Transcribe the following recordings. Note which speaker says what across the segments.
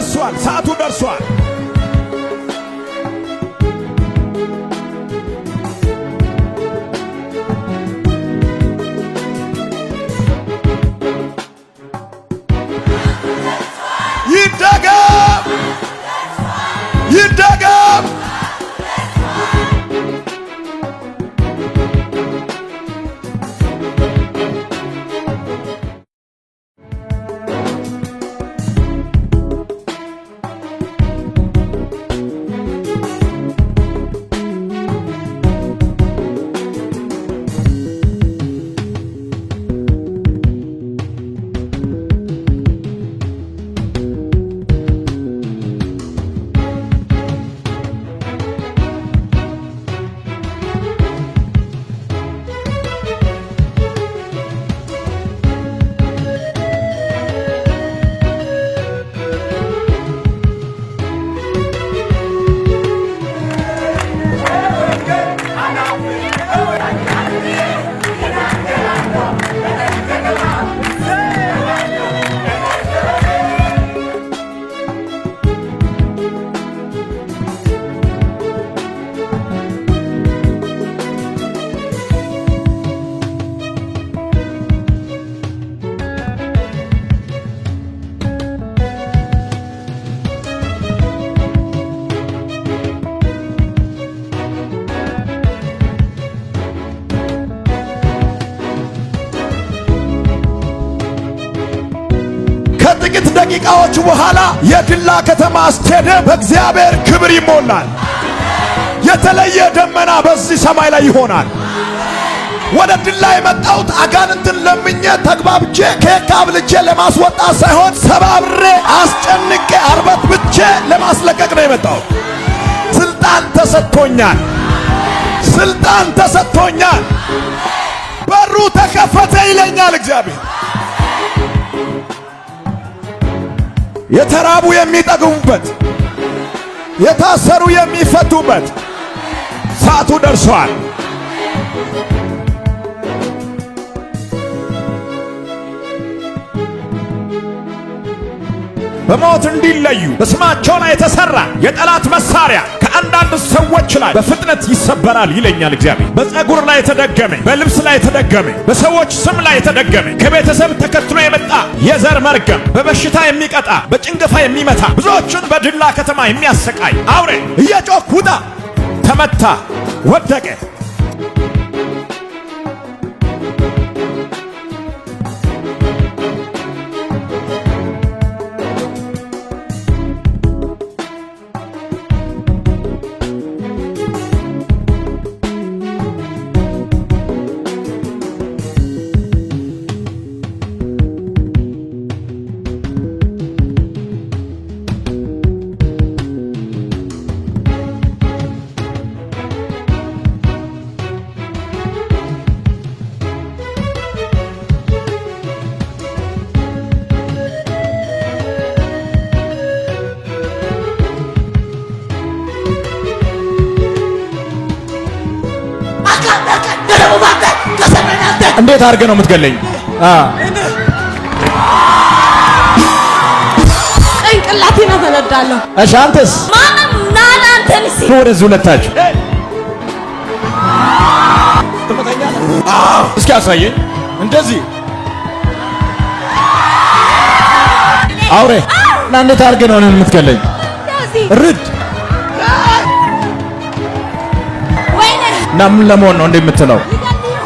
Speaker 1: ደርሷል። ሰዓቱ ደርሷል። ይደገም ይደገም። ከጥቂት ደቂቃዎች በኋላ የድላ ከተማ ስቴዲየም በእግዚአብሔር ክብር ይሞላል። የተለየ ደመና በዚህ ሰማይ ላይ ይሆናል። ወደ ድላ የመጣሁት አጋንንትን ለምኜ ተግባብቼ ኬክ አብልቼ ለማስወጣት ሳይሆን ሰባብሬ አስጨንቄ አርበትብቼ ለማስለቀቅ ነው የመጣሁት። ስልጣን ተሰጥቶኛል። ስልጣን ተሰጥቶኛል። በሩ ተከፈተ ይለኛል እግዚአብሔር። የተራቡ የሚጠግቡበት፣ የታሰሩ የሚፈቱበት ሰዓቱ ደርሷል። በሞት እንዲለዩ በስማቸው ላይ የተሰራ የጠላት መሳሪያ ከአንዳንድ ሰዎች ላይ በፍጥነት ይሰበራል ይለኛል እግዚአብሔር። በፀጉር ላይ የተደገመ፣ በልብስ ላይ የተደገመ፣ በሰዎች ስም ላይ የተደገመ ከቤተሰብ ተከትሎ የመጣ የዘር መርገም፣ በበሽታ የሚቀጣ፣ በጭንገፋ የሚመታ፣ ብዙዎቹን በድላ ከተማ የሚያሰቃይ አውሬ እየጮክ ውጣ፣ ተመታ፣ ወደቀ። እንዴት አድርገህ ነው የምትገለኝ?
Speaker 2: ጭንቅላቴን አፈነዳለሁ።
Speaker 1: እሺ አንተስ?
Speaker 2: ማንም ናና አንተን እሺ፣
Speaker 1: ወደዚህ ሁለታችሁ እስኪ አሳየኝ። እንደዚህ አውሬ እና እንዴት አድርገህ ነው እኔን የምትገለኝ? ርድ
Speaker 2: ወይኔ
Speaker 1: እና ምን ለመሆን ነው እንደምትለው?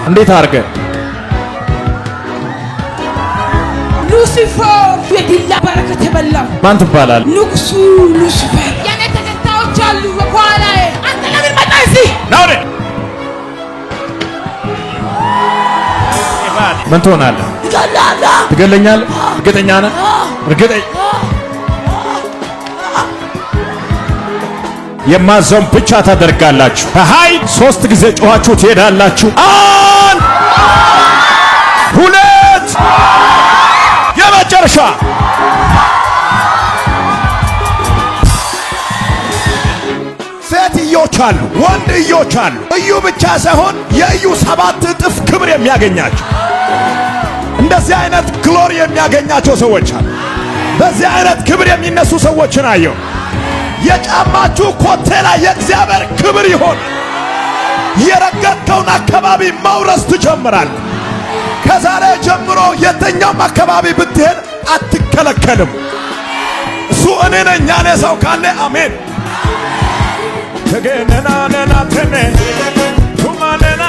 Speaker 1: እንዴት አድርገህ?
Speaker 2: ሉሲፈር የድላ በረከት የበላው
Speaker 1: ማን ትባላለህ?
Speaker 2: ንጉሱ ሉሲፈር። የኔ ተከታዮች አሉ በኋላዬ። አንተ ለምን መጣ እዚህ?
Speaker 1: ናውሬ ምን ትሆናለህ? ትገለኛለህ? እርግጠኛ ነህ? እርግጠኛ የማዘውን ብቻ ታደርጋላችሁ። በኃይል 3 ጊዜ ጮኻችሁ ትሄዳላችሁ። 1 2 የመጨረሻ ሴትዮች አሉ፣ ወንድዮች አሉ። እዩ ብቻ ሳይሆን የእዩ 7 እጥፍ ክብር የሚያገኛቸው እንደዚህ አይነት ግሎሪ የሚያገኛቸው ሰዎች አሉ። በዚህ አይነት ክብር የሚነሱ ሰዎችን አየሁ። የጫማችሁ ኮቴ ላይ የእግዚአብሔር ክብር ይሆን። የረገጥከውን አካባቢ መውረስ ትጀምራል። ከዛሬ ጀምሮ የትኛውም አካባቢ ብትሄድ አትከለከልም። እሱ እኔ ነኝ ያለ ሰው ካለ አሜን። ተገነና ነና ተነ ቱማነና